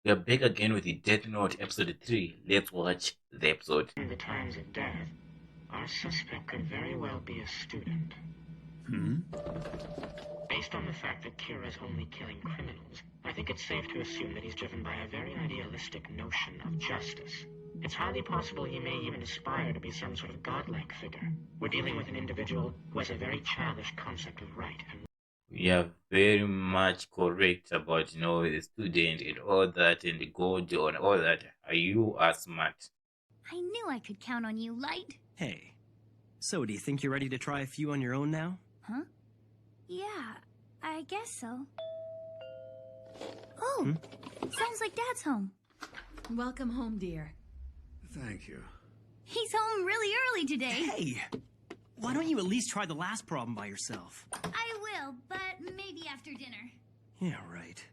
We are back again with the Death Note episode 3. Let's watch the episode. In the times of death, our suspect could very well be a student. Based on the fact that Kira's only killing criminals, I think it's safe to assume that he's driven by a very idealistic notion of justice. It's highly possible he may even aspire to be some sort of godlike figure. We're dealing with an individual who has a very childish concept of right and We are very much correct about, the student and all that and the god and all that. You are smart. I knew I could count on you, Light. Hey, so do you think you're ready to try a few on your own now? Huh? Yeah, I guess so. Oh, sounds like Dad's home. Welcome home, dear. Thank you. He's home really early today. Hey, why don't you at least try the last problem by yourself? I will, but maybe after dinner. Yeah, right.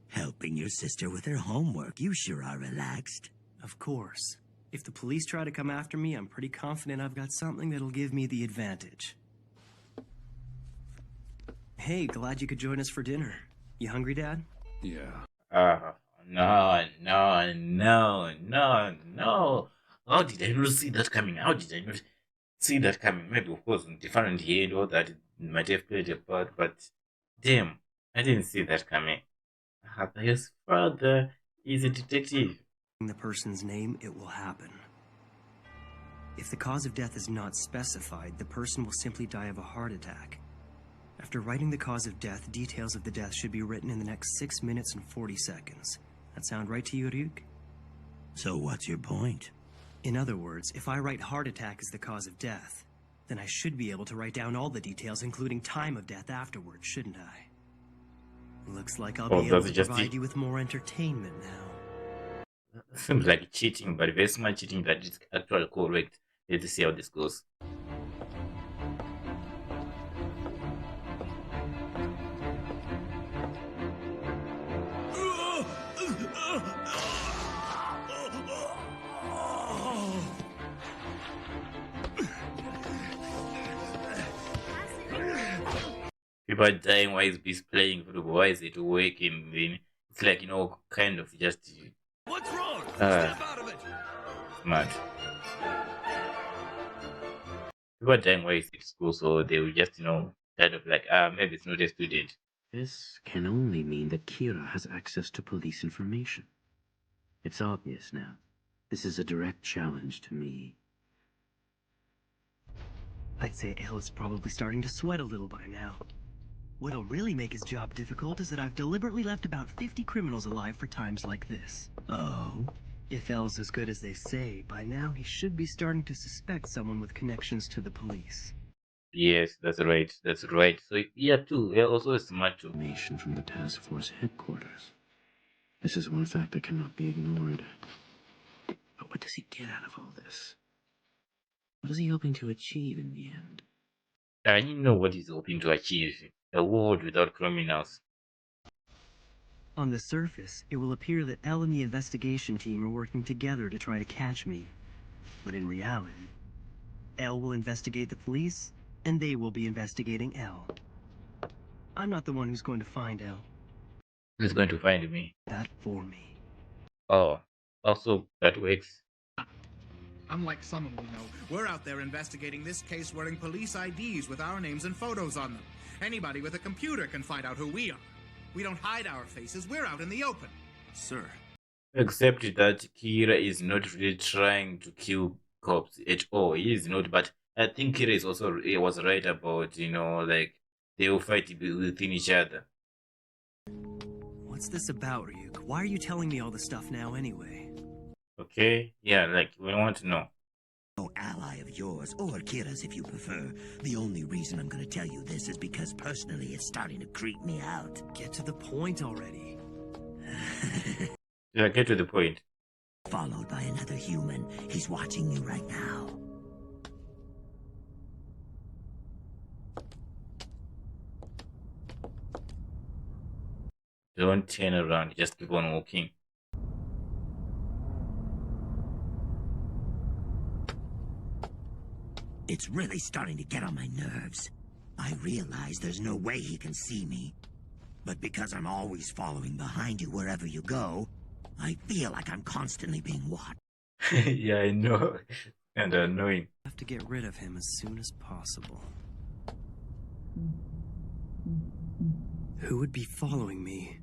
Helping your sister with her homework. You sure are relaxed. Of course. If the police try to come after me, I'm pretty confident I've got something that'll give me the advantage. Hey, glad you could join us for dinner. You hungry, Dad? Yeah. No. How did I not see that coming? How did I not see that coming? Maybe, of course, different here and all that might have played a part, but damn, I didn't see that coming. His father is a detective. The person's name, it will happen. If the cause of death is not specified, the person will simply die of a heart attack. After writing the cause of death, details of the death should be written in the next 6 minutes and 40 seconds. That sound right to you, Ryuk? So what's your point? In other words, if I write heart attack as the cause of death, then I should be able to write down all the details, including time of death afterwards, shouldn't I? Looks like I'll be able to provide you with more entertainment now. Seems like cheating, but very smart cheating that is actually correct. Let's see how this goes. People are dying while he's playing. Why is it working? Then it's like, kind of just. What's wrong? Step out of it. Smart. People are dying while he's at school, so they will just, kind of like, maybe it's not a student. This can only mean that Kira has access to police information. It's obvious now. This is a direct challenge to me. I'd say L is probably starting to sweat a little by now. What'll really make his job difficult is that I've deliberately left about 50 criminals alive for times like this. Oh? If L's as good as they say, by now he should be starting to suspect someone with connections to the police. Yes, that's right. So, yeah, too. Yeah, also is smart too. Information from the task force headquarters. This is one fact that cannot be ignored. But what does he get out of all this? What is he hoping to achieve in the end? I know what he's hoping to achieve. A world without criminals. On the surface, it will appear that L and the investigation team are working together to try to catch me. But in reality, L will investigate the police, and they will be investigating L. I'm not the one who's going to find L. Who's going to find me? That for me. Oh, also that works. Unlike some of them, we're out there investigating this case wearing police IDs with our names and photos on them. Anybody with a computer can find out who we are. We don't hide our faces, we're out in the open. Sir. Except that Kira is not really trying to kill cops at all. He is not, but I think Kira is also was right about, like they will fight within each other. What's this about, Ryuk? Why are you telling me all this stuff now anyway? Okay, yeah, like we want to know. No ally of yours, or Kira's if you prefer. The only reason I'm gonna tell you this is because personally it's starting to creep me out. Get to the point already. Yeah, get to the point. Followed by another human. He's watching you right now. Don't turn around, just keep on walking. It's really starting to get on my nerves. I realize there's no way he can see me. But because I'm always following behind you wherever you go, I feel like I'm constantly being watched. Yeah, I know. And annoying. I have to get rid of him as soon as possible. Who would be following me?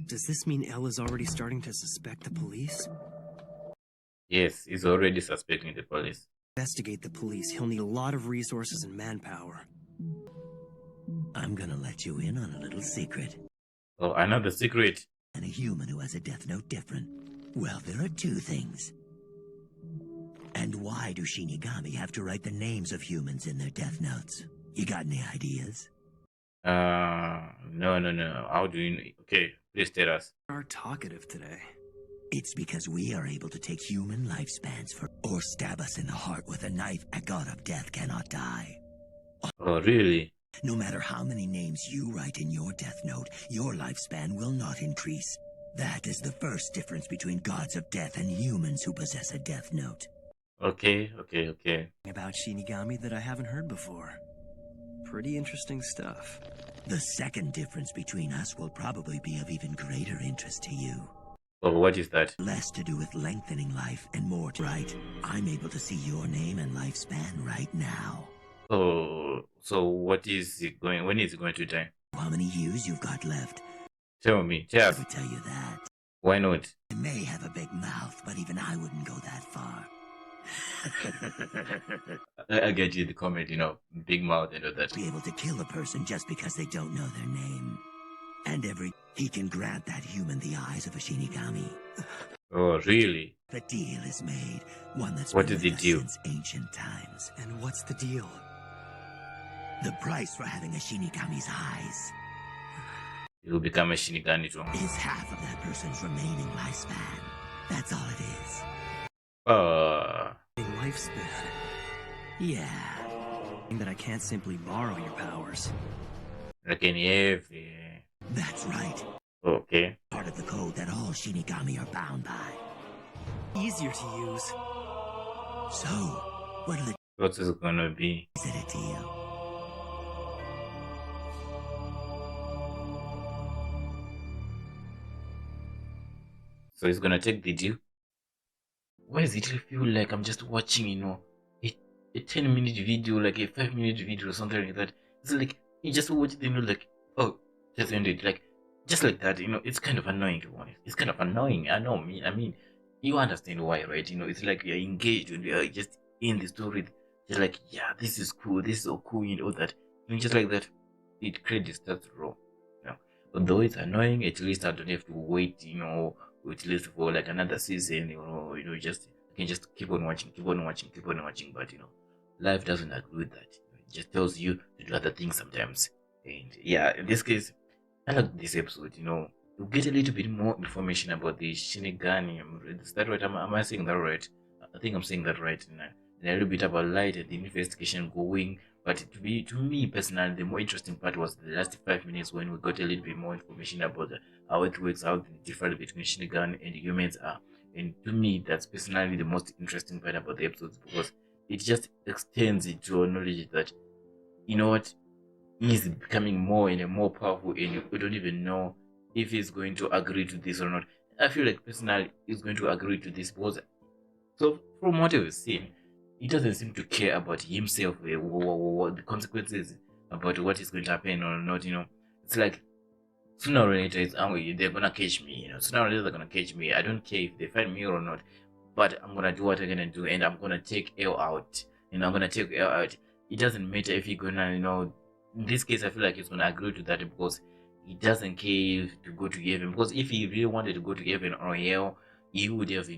Does this mean Elle is already starting to suspect the police? Yes, he's already suspecting the police. Investigate the police, he'll need a lot of resources and manpower. I'm gonna let you in on a little secret. Oh, another secret. And a human who has a death note different. Well, there are two things. And why do Shinigami have to write the names of humans in their death notes? You got any ideas? No. How do you know? Okay, please tell us. You are talkative today. It's because we are able to take human lifespans or stab us in the heart with a knife. A god of death cannot die. Oh, really? No matter how many names you write in your death note, your lifespan will not increase. That is the first difference between gods of death and humans who possess a death note. Okay. About Shinigami that I haven't heard before. Pretty interesting stuff. The second difference between us will probably be of even greater interest to you. Oh, what is that? Less to do with lengthening life and more to write. I'm able to see your name and lifespan right now. Oh, so what is it going? When is it going to die? How many years you've got left? Tell me. I Just would tell you that. why not? I may have a big mouth, but even I wouldn't go that far. I get you the comment, big mouth and all that. Be able to kill a person just because they don't know their name. And he can grant that human the eyes of a Shinigami. Oh, really? The deal is made, one that's What been is with the us deal? since ancient times. And what's the deal? The price for having a Shinigami's eyes You will become a Shinigami too. is half of that person's remaining lifespan. That's all it is. Lifespan. Yeah. That I can't simply borrow your powers. Like in every. That's right. Okay. Part of the code that all Shinigami are bound by. Easier to use. So, what are the What is it gonna be? is it a deal? So he's gonna take the deal. Why does it feel like I'm just watching, a 10-minute video, like a 5-minute video or something like that? It's like you just watch it, like, oh, just end it, like, just like that, it's kind of annoying to watch. It's kind of annoying. I mean, you understand why, right? It's like you're engaged and you're just in the story. Just like, yeah, this is cool, this is so cool, all that. Just like that, it credit starts to roll. Although it's annoying, at least I don't have to wait, at least for like another season, just I can just keep on watching. But life doesn't agree with that. It just tells you to do other things sometimes. And yeah, in this case, I like this episode. You get a little bit more information about the Shinigami. Is that right? Am I saying that right? I think I'm saying that right. And a little bit about Light and the investigation going. But to me personally, the more interesting part was the last 5 minutes when we got a little bit more information about how it works, how the difference between Shinigami and humans are. And to me, that's personally the most interesting part about the episodes, because it just extends into knowledge that, he's becoming more and more powerful, and we don't even know if he's going to agree to this or not. I feel like personally he's going to agree to this, because so from what I've seen, he doesn't seem to care about himself, what the consequences about what is going to happen or not. It's like sooner or later they're gonna catch me. Sooner or later they're gonna catch me. I don't care if they find me or not, but I'm gonna do what I'm gonna do, and I'm gonna take Elle out. I'm gonna take Elle out. It doesn't matter if he's gonna, in this case, I feel like he's gonna agree to that, because he doesn't care to go to heaven. Because if he really wanted to go to heaven or hell, he would have,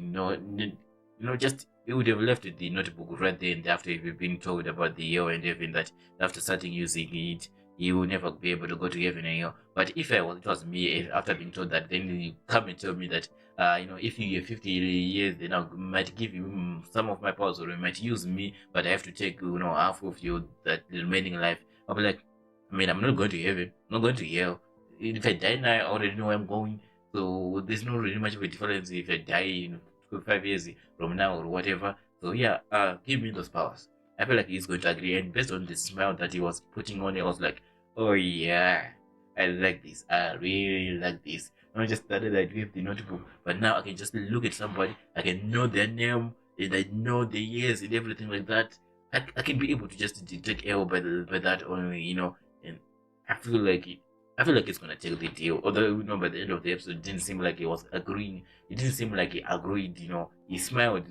just he would have left the notebook right there, and after he'd been told about the hell and heaven, that after starting using it, he will never be able to go to heaven and hell. But if it was me, after being told that, then you come and tell me that, if you have 50 years, then I might give you some of my powers, or you might use me, but I have to take, half of you, that remaining life. I'll be like, I'm not going to heaven, I'm not going to hell. If I die now, I already know where I'm going. So there's not really much of a difference if I die in 5 years from now or whatever. So yeah, give me those powers. I feel like he's going to agree, and based on the smile that he was putting on, I was like, oh yeah, I like this. I really like this. Not just started like with the notebook, but now I can just look at somebody, I can know their name, and I know the years and everything like that. I can be able to just detect error by that only, and I feel like it's gonna take the deal. Although by the end of the episode, it didn't seem like he was agreeing. It didn't seem like he agreed. He smiled,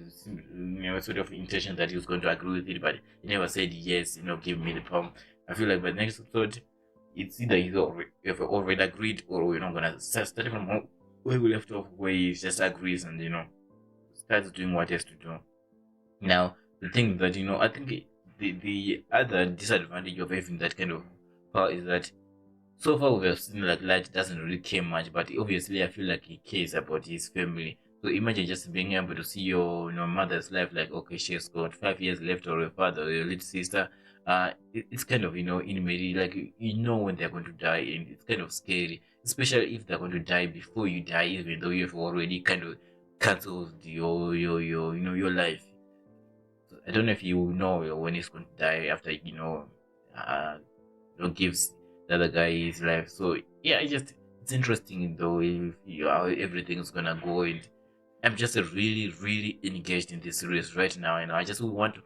sort of intention that he was going to agree with it, but he never said yes. Give me the palm. I feel like by the next episode, it's either you've already agreed, or we're not gonna start from where we left off, where he just agrees and starts doing what he has to do. Now, the thing that I think the other disadvantage of having that kind of power is that so far we have seen like Light doesn't really care much, but obviously I feel like he cares about his family. So imagine just being able to see your mother's life, like okay, she's got 5 years left, or your father or your little sister. It's kind of intimately, like when they're going to die, and it's kind of scary, especially if they're going to die before you die, even though you've already kind of cancelled your life. So I don't know if you know when he's going to die after gives the other guy his life. So yeah, it's interesting though if how everything's gonna go, and I'm just really really engaged in this series right now, and I just want to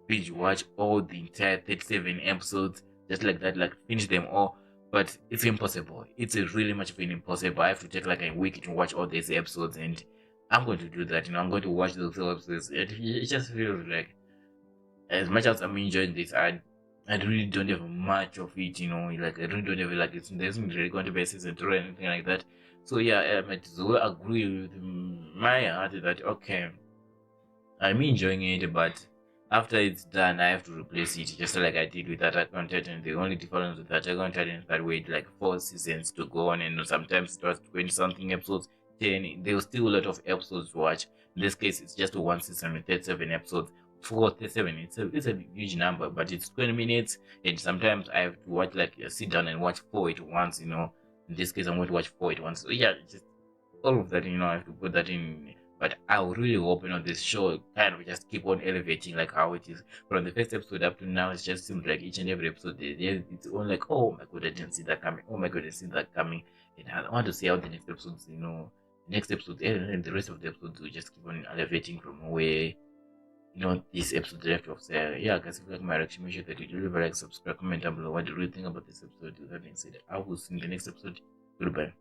binge watch all the entire 37 episodes just like that, like finish them all. But it's impossible. It's a really much of an impossible. I have to take like a week to watch all these episodes, and I'm going to do that. I'm going to watch those episodes. It just feels like, as much as I'm enjoying this, I really don't have much of it, like I really don't have like there isn't really going to be a season 2 or anything like that. So yeah, I might as well agree with my heart that okay, I'm enjoying it, but after it's done, I have to replace it, just like I did with Attack on Titan. The only difference with Attack on Titan is that we had like 4 seasons to go on, and sometimes it was 20 something episodes. 10, there was still a lot of episodes to watch. In this case, it's just one season with 37 episodes. 47, it's a huge number, but it's 20 minutes, and sometimes I have to watch, like sit down and watch 4 at once. In this case I'm going to watch 4 at once. So yeah, just all of that, I have to put that in. But I really hope this show kind of just keep on elevating like how it is. From the first episode up to now, it just seems like each and every episode it's all like, oh my god, I didn't see that coming, oh my god, I see that coming. And I want to see how the next episodes, next episode and the rest of the episodes will just keep on elevating from where this episode left off. So yeah, guys, if you like my reaction, make sure that you leave a like, subscribe, comment down below what do you really think about this episode. With that being said, I will see you in the next episode. Goodbye.